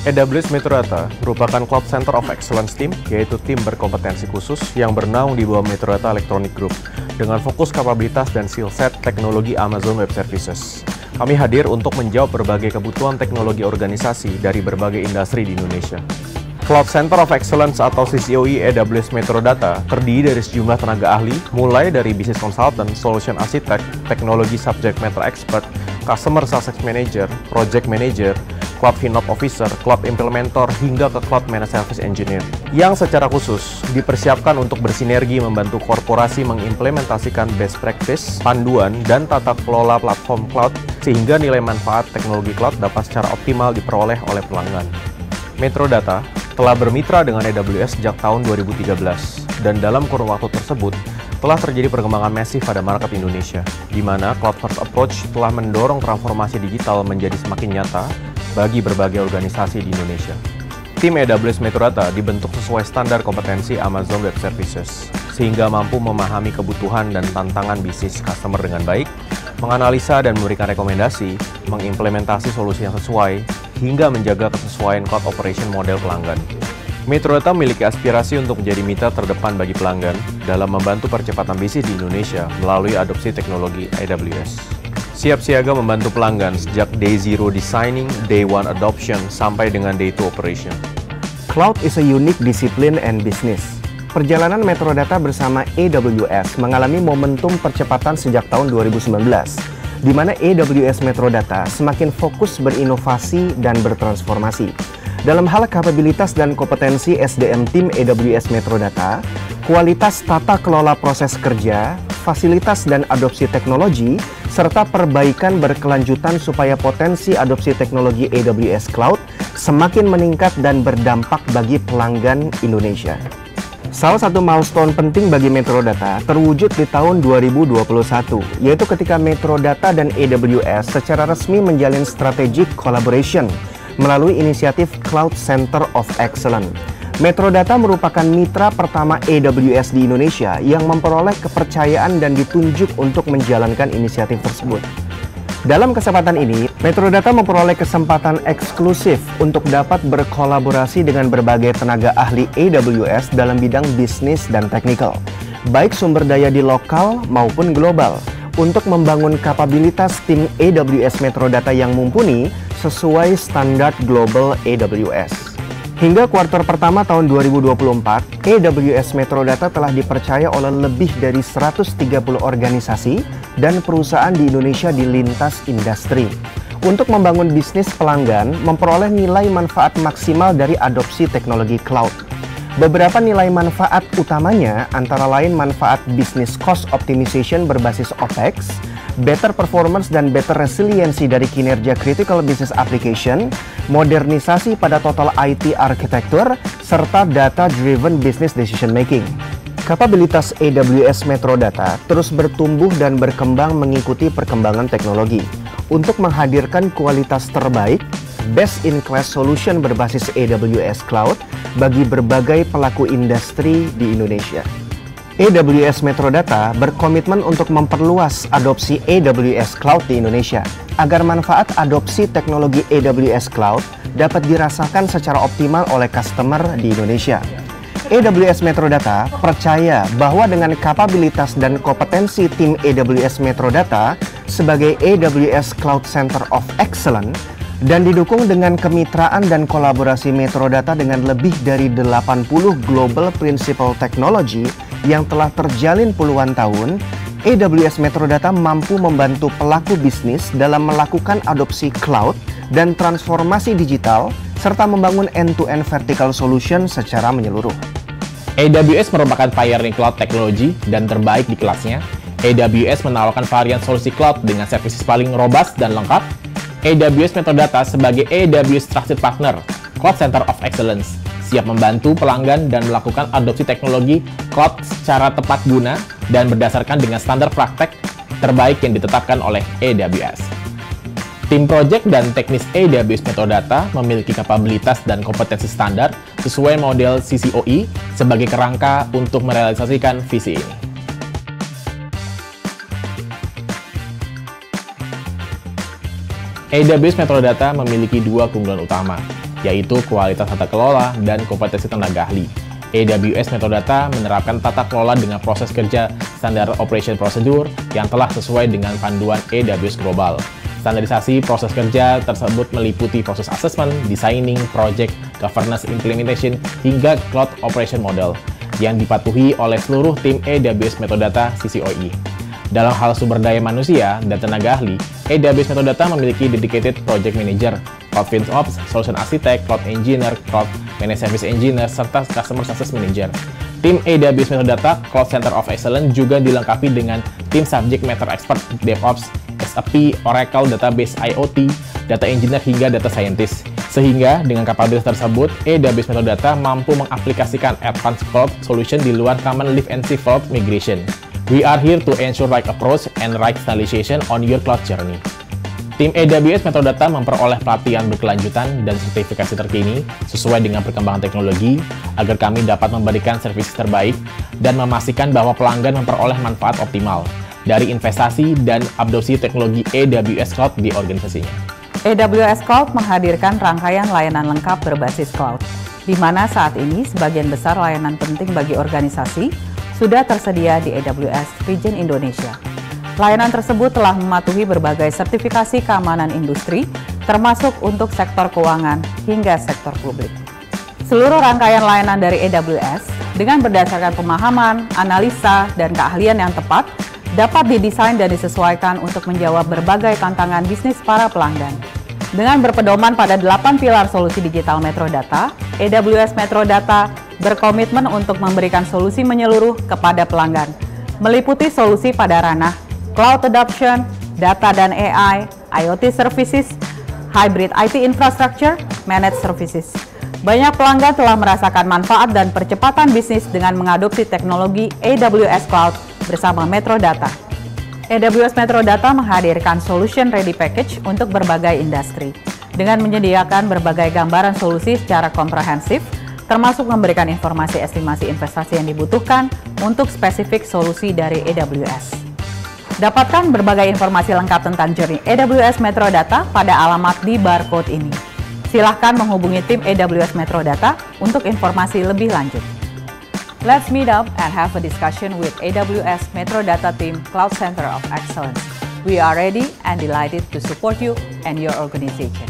AWS Metrodata merupakan Cloud Center of Excellence Team, yaitu tim berkompetensi khusus yang bernaung di bawah Metrodata Electronic Group dengan fokus kapabilitas dan skill set teknologi Amazon Web Services. Kami hadir untuk menjawab berbagai kebutuhan teknologi organisasi dari berbagai industri di Indonesia. Cloud Center of Excellence atau CCOE AWS Metrodata terdiri dari sejumlah tenaga ahli, mulai dari Business Consultant, Solution Architect, Teknologi Subject Matter Expert, Customer Success Manager, Project Manager, Cloud FinOps Officer, Cloud Implementer, hingga ke Cloud Managed Service Engineer, yang secara khusus dipersiapkan untuk bersinergi membantu korporasi mengimplementasikan best practice, panduan, dan tata kelola platform cloud sehingga nilai manfaat teknologi cloud dapat secara optimal diperoleh oleh pelanggan. Metrodata telah bermitra dengan AWS sejak tahun 2013, dan dalam kurun waktu tersebut telah terjadi perkembangan masif pada market Indonesia, di mana Cloud First Approach telah mendorong transformasi digital menjadi semakin nyata bagi berbagai organisasi di Indonesia. Tim AWS Metrodata dibentuk sesuai standar kompetensi Amazon Web Services, sehingga mampu memahami kebutuhan dan tantangan bisnis customer dengan baik, menganalisa dan memberikan rekomendasi, mengimplementasi solusi yang sesuai, hingga menjaga kesesuaian cloud operation model pelanggan. Metrodata memiliki aspirasi untuk menjadi mitra terdepan bagi pelanggan dalam membantu percepatan bisnis di Indonesia melalui adopsi teknologi AWS. Siap siaga membantu pelanggan sejak Day Zero Designing, Day One Adoption, sampai dengan Day 2 Operation. Cloud is a unique discipline and business. Perjalanan Metrodata bersama AWS mengalami momentum percepatan sejak tahun 2019, di mana AWS Metrodata semakin fokus berinovasi dan bertransformasi. Dalam hal kapabilitas dan kompetensi SDM tim AWS Metrodata, kualitas tata kelola proses kerja, fasilitas dan adopsi teknologi, serta perbaikan berkelanjutan supaya potensi adopsi teknologi AWS Cloud semakin meningkat dan berdampak bagi pelanggan Indonesia. Salah satu milestone penting bagi Metrodata terwujud di tahun 2021, yaitu ketika Metrodata dan AWS secara resmi menjalin strategic collaboration melalui inisiatif Cloud Center of Excellence. Metrodata merupakan mitra pertama AWS di Indonesia yang memperoleh kepercayaan dan ditunjuk untuk menjalankan inisiatif tersebut. Dalam kesempatan ini, Metrodata memperoleh kesempatan eksklusif untuk dapat berkolaborasi dengan berbagai tenaga ahli AWS dalam bidang bisnis dan teknikal, baik sumber daya di lokal maupun global, untuk membangun kapabilitas tim AWS Metrodata yang mumpuni sesuai standar global AWS. Hingga kuartal pertama tahun 2024, AWS Metrodata telah dipercaya oleh lebih dari 130 organisasi dan perusahaan di Indonesia di lintas industri untuk membangun bisnis pelanggan memperoleh nilai manfaat maksimal dari adopsi teknologi cloud. Beberapa nilai manfaat utamanya antara lain manfaat business cost optimization berbasis OPEX, better performance dan better resiliency dari kinerja critical business application, modernisasi pada total IT architecture, serta data-driven business decision making. Kapabilitas AWS Metrodata terus bertumbuh dan berkembang mengikuti perkembangan teknologi untuk menghadirkan kualitas terbaik, best-in-class solution berbasis AWS Cloud bagi berbagai pelaku industri di Indonesia. AWS Metrodata berkomitmen untuk memperluas adopsi AWS Cloud di Indonesia agar manfaat adopsi teknologi AWS Cloud dapat dirasakan secara optimal oleh customer di Indonesia. AWS Metrodata percaya bahwa dengan kapabilitas dan kompetensi tim AWS Metrodata sebagai AWS Cloud Center of Excellence dan didukung dengan kemitraan dan kolaborasi Metrodata dengan lebih dari 80 global principal technology yang telah terjalin puluhan tahun, AWS Metrodata mampu membantu pelaku bisnis dalam melakukan adopsi cloud dan transformasi digital, serta membangun end-to-end vertical solution secara menyeluruh. AWS merupakan pioneering cloud teknologi dan terbaik di kelasnya. AWS menawarkan varian solusi cloud dengan services paling robust dan lengkap. AWS Metrodata sebagai AWS Trusted Partner, Cloud Center of Excellence, siap membantu pelanggan dan melakukan adopsi teknologi cloud secara tepat guna dan berdasarkan dengan standar praktek terbaik yang ditetapkan oleh AWS. Tim project dan teknis AWS Metrodata memiliki kapabilitas dan kompetensi standar sesuai model CCOE sebagai kerangka untuk merealisasikan visi ini. AWS Metrodata memiliki dua keunggulan utama, yaitu kualitas tata kelola dan kompetensi tenaga ahli. AWS Metrodata menerapkan tata kelola dengan proses kerja standar operation procedure yang telah sesuai dengan panduan AWS Global. Standarisasi proses kerja tersebut meliputi proses assessment, designing, project, governance implementation, hingga cloud operation model yang dipatuhi oleh seluruh tim AWS Metrodata CCOE. Dalam hal sumber daya manusia dan tenaga ahli, AWS Metrodata memiliki dedicated project manager, cloud FinOps, solution architect, cloud engineer, cloud managed service engineer, serta customer success manager. Tim AWS Metrodata Cloud Center of Excellence juga dilengkapi dengan tim subject matter expert DevOps, SAP, Oracle, Database, IoT, data engineer, hingga data scientist. Sehingga dengan kapabilitas tersebut, AWS Metrodata mampu mengaplikasikan advanced cloud solution di luar common live and shift cloud migration. We are here to ensure right approach and right standardization on your cloud journey. Tim AWS Metrodata memperoleh pelatihan berkelanjutan dan sertifikasi terkini sesuai dengan perkembangan teknologi agar kami dapat memberikan servis terbaik dan memastikan bahwa pelanggan memperoleh manfaat optimal dari investasi dan adopsi teknologi AWS Cloud di organisasinya. AWS Cloud menghadirkan rangkaian layanan lengkap berbasis cloud, di mana saat ini sebagian besar layanan penting bagi organisasi sudah tersedia di AWS Region Indonesia. Layanan tersebut telah mematuhi berbagai sertifikasi keamanan industri, termasuk untuk sektor keuangan hingga sektor publik. Seluruh rangkaian layanan dari AWS dengan berdasarkan pemahaman, analisa, dan keahlian yang tepat dapat didesain dan disesuaikan untuk menjawab berbagai tantangan bisnis para pelanggan. Dengan berpedoman pada 8 pilar solusi digital Metrodata, AWS Metrodata berkomitmen untuk memberikan solusi menyeluruh kepada pelanggan, meliputi solusi pada ranah cloud adoption, data dan AI, IoT services, hybrid IT infrastructure, managed services. Banyak pelanggan telah merasakan manfaat dan percepatan bisnis dengan mengadopsi teknologi AWS Cloud bersama Metrodata. AWS Metrodata menghadirkan solution ready package untuk berbagai industri, dengan menyediakan berbagai gambaran solusi secara komprehensif, termasuk memberikan informasi estimasi investasi yang dibutuhkan untuk spesifik solusi dari AWS. Dapatkan berbagai informasi lengkap tentang journey AWS Metrodata pada alamat di barcode ini. Silahkan menghubungi tim AWS Metrodata untuk informasi lebih lanjut. Let's meet up and have a discussion with AWS Metrodata Team Cloud Center of Excellence. We are ready and delighted to support you and your organization.